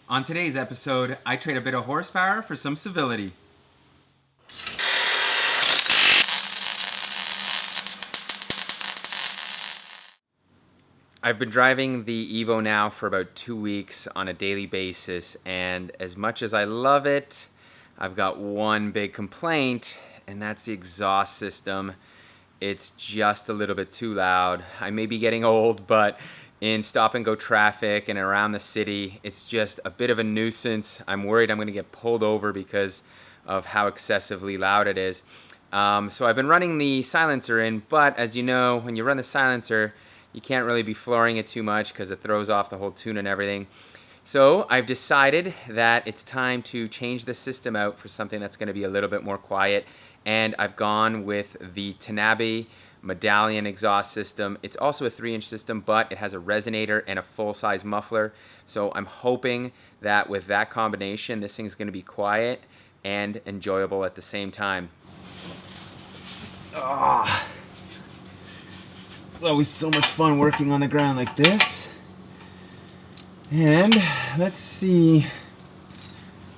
On today's episode, I trade a bit of horsepower for some civility. I've been driving the EVO now for about 2 weeks on a daily basis, and as much as I love it, I've got one big complaint, and that's the exhaust system. It's just a little bit too loud. I may be getting old, but in stop and go traffic and around the city, it's just a bit of a nuisance. I'm worried I'm going to get pulled over because of how excessively loud it is. So I've been running the silencer in, but as you know, when you run the silencer, you can't really be flooring it too much because it throws off the whole tune and everything. So I've decided that it's time to change the system out for something that's going to be a little bit more quiet, and I've gone with the Tanabe Medallion exhaust system. It's also a 3-inch system, but it has a resonator and a full-size muffler. So I'm hoping that with that combination, this thing's going to be quiet and enjoyable at the same time. Ah. It's always so much fun working on the ground like this. And let's see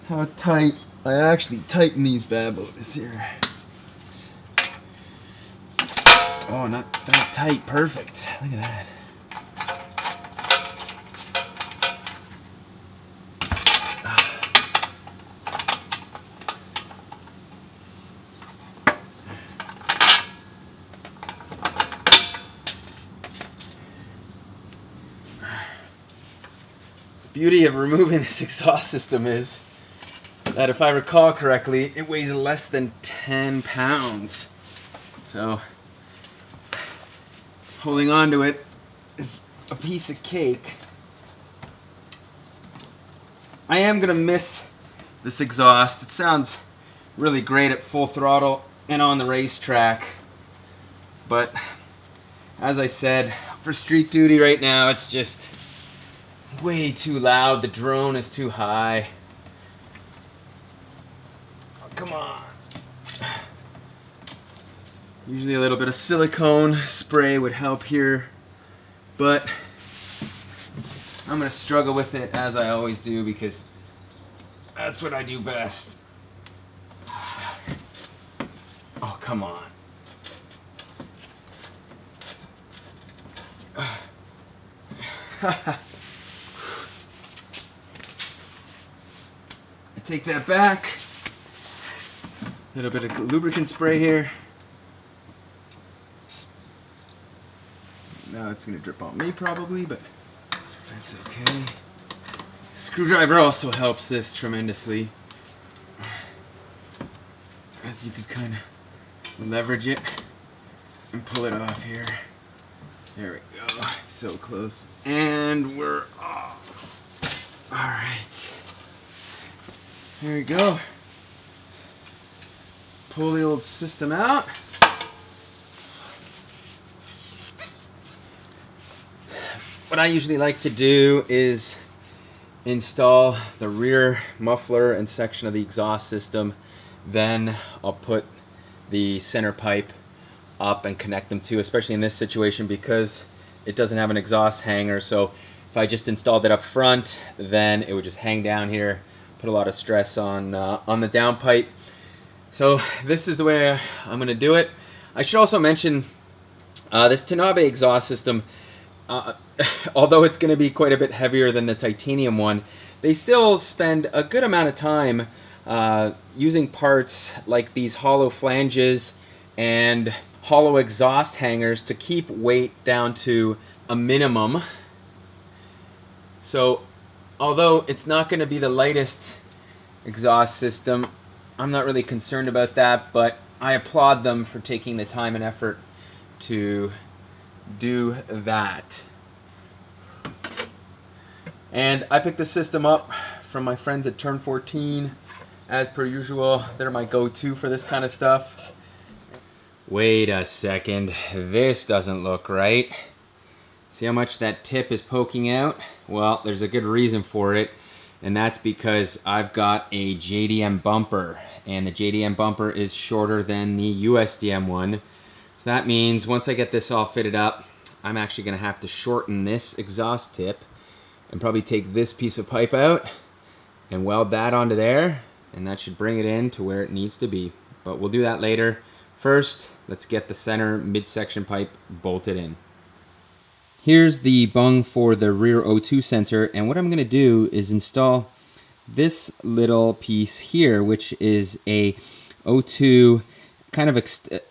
how tight I actually tighten these bad boys here. Oh, not that tight. Perfect. Look at that. The beauty of removing this exhaust system is that if I recall correctly, it weighs less than 10 pounds. So holding on to it is a piece of cake. I am gonna miss this exhaust. It sounds really great at full throttle and on the racetrack. But as I said, for street duty right now, it's just way too loud. The drone is too high. Oh, come on. Usually a little bit of silicone spray would help here, but I'm gonna struggle with it as I always do because that's what I do best. Oh, come on. I take that back. A little bit of lubricant spray here. Now it's gonna drip on me probably, but that's okay. Screwdriver also helps this tremendously, as you can kind of leverage it and pull it off here. There we go. It's so close. And we're off. All right. There we go. Let's pull the old system out. What I usually like to do is install the rear muffler and section of the exhaust system. Then I'll put the center pipe up and connect them to, especially in this situation because it doesn't have an exhaust hanger. So if I just installed it up front, then it would just hang down here, put a lot of stress on the downpipe. So this is the way I'm going to do it. I should also mention this Tanabe exhaust system. Although it's going to be quite a bit heavier than the titanium one, they still spend a good amount of time using parts like these hollow flanges and hollow exhaust hangers to keep weight down to a minimum. So although it's not going to be the lightest exhaust system, I'm not really concerned about that, but I applaud them for taking the time and effort to do that. And I picked the system up from my friends at Turn 14. As per usual, they're my go-to for this kind of stuff. Wait a second, this doesn't look right. See how much that tip is poking out? Well, there's a good reason for it, and that's because I've got a JDM bumper, and the JDM bumper is shorter than the USDM one. So that means once I get this all fitted up, I'm actually gonna have to shorten this exhaust tip and probably take this piece of pipe out and weld that onto there, and that should bring it in to where it needs to be. But we'll do that later. First, let's get the center midsection pipe bolted in. Here's the bung for the rear O2 sensor, and what I'm going to do is install this little piece here, which is a O2 kind of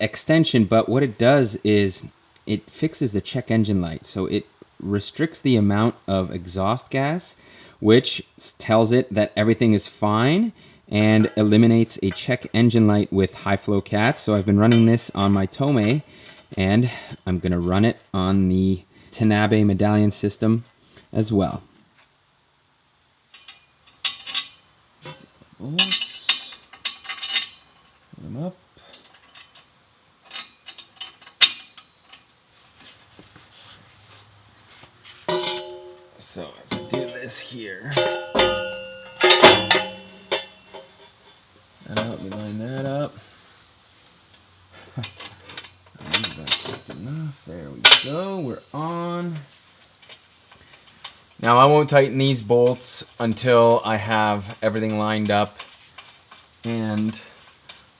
extension, but what it does is it fixes the check engine light. So it restricts the amount of exhaust gas, which tells it that everything is fine, and eliminates a check engine light with high flow cats. So I've been running this on my Tome, and I'm gonna run it on the Tanabe Medallion system as well. Bolts, put them up. So if I do this here, that'll help me line that up. That's just enough. There we go. We're on. Now I won't tighten these bolts until I have everything lined up and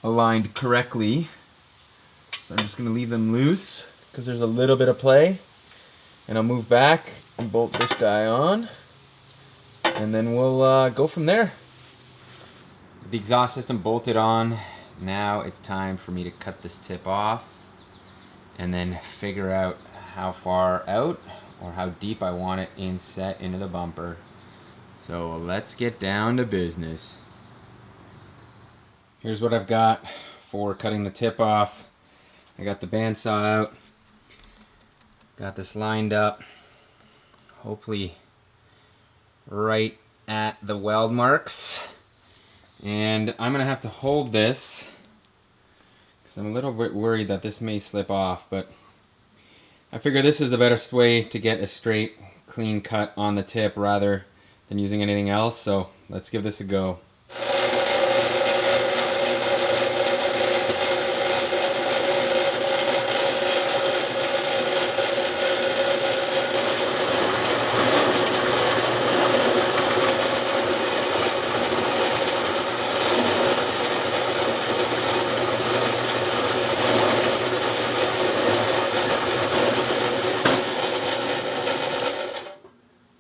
aligned correctly. So I'm just going to leave them loose because there's a little bit of play. And I'll move back and bolt this guy on, and then we'll go from there. The exhaust system bolted on. Now it's time for me to cut this tip off and then figure out how far out or how deep I want it inset into the bumper. So let's get down to business. Here's what I've got for cutting the tip off. I got the bandsaw out. Got this lined up, hopefully right at the weld marks. And I'm gonna have to hold this because I'm a little bit worried that this may slip off, but I figure this is the best way to get a straight, clean cut on the tip rather than using anything else. So let's give this a go.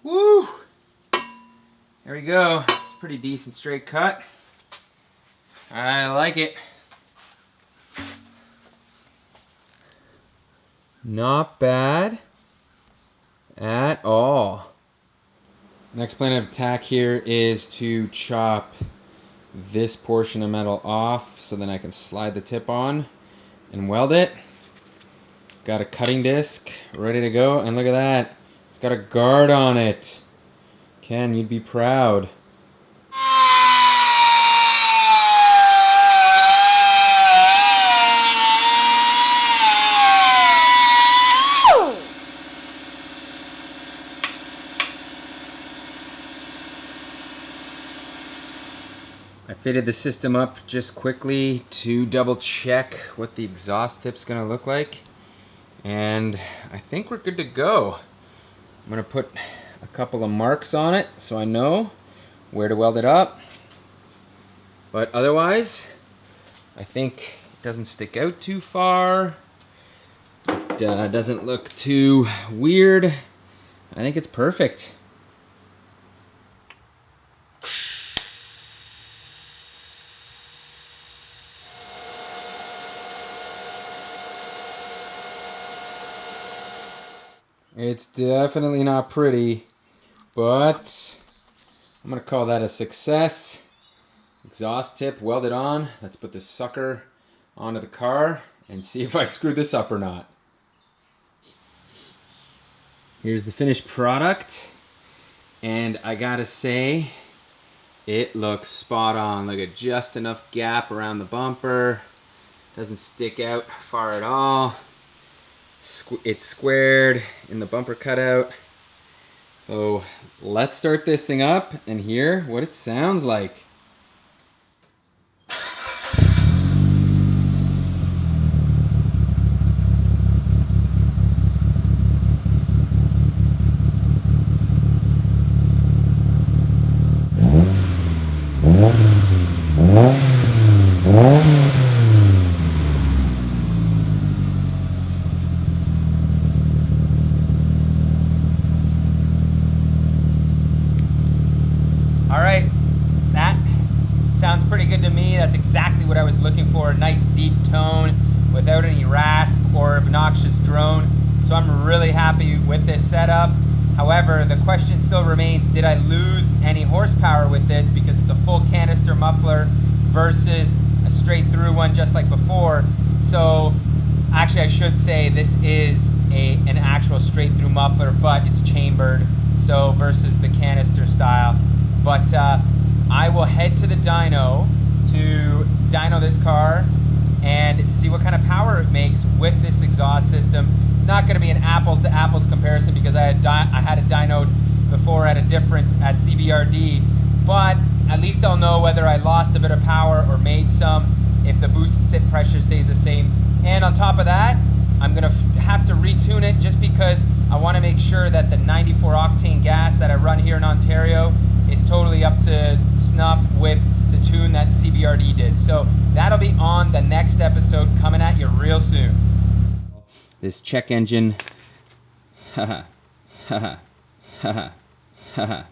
Woo! There we go. It's a pretty decent straight cut. I like it. Not bad at all. Next plan of attack here is to chop this portion of metal off so then I can slide the tip on and weld it. Got a cutting disc ready to go, and look at that. It's got a guard on it. Ken, you'd be proud. I fitted the system up just quickly to double check what the exhaust tip's gonna look like, and I think we're good to go. I'm gonna put a couple of marks on it so I know where to weld it up, but otherwise I think it doesn't stick out too far. It doesn't look too weird. I think it's perfect. It's definitely not pretty, but I'm gonna call that a success. Exhaust tip welded on. Let's put this sucker onto the car and see if I screwed this up or not. Here's the finished product, and I gotta say, it looks spot on. Look at just enough gap around the bumper. Doesn't stick out far at all. It's squared in the bumper cutout. So let's start this thing up and hear what it sounds like. All right, that sounds pretty good to me. That's exactly what I was looking for. A nice deep tone without any rasp or obnoxious drone. So I'm really happy with this setup. However, the question still remains, did I lose any horsepower with this because it's a full canister muffler versus a straight through one just like before? So actually I should say this is an actual straight through muffler, but it's chambered, so versus the canister style. But I will head to the dyno to dyno this car and see what kind of power it makes with this exhaust system. It's not going to be an apples to apples comparison because I had it dynoed before at CBRD, but at least I'll know whether I lost a bit of power or made some if the boost sit pressure stays the same. And on top of that, I'm going to have to retune it just because I want to make sure that the 94 octane gas that I run here in Ontario is totally up to snuff with the tune that CBRD did. So that'll be on the next episode coming at you real soon. This check engine, haha, haha, haha, haha.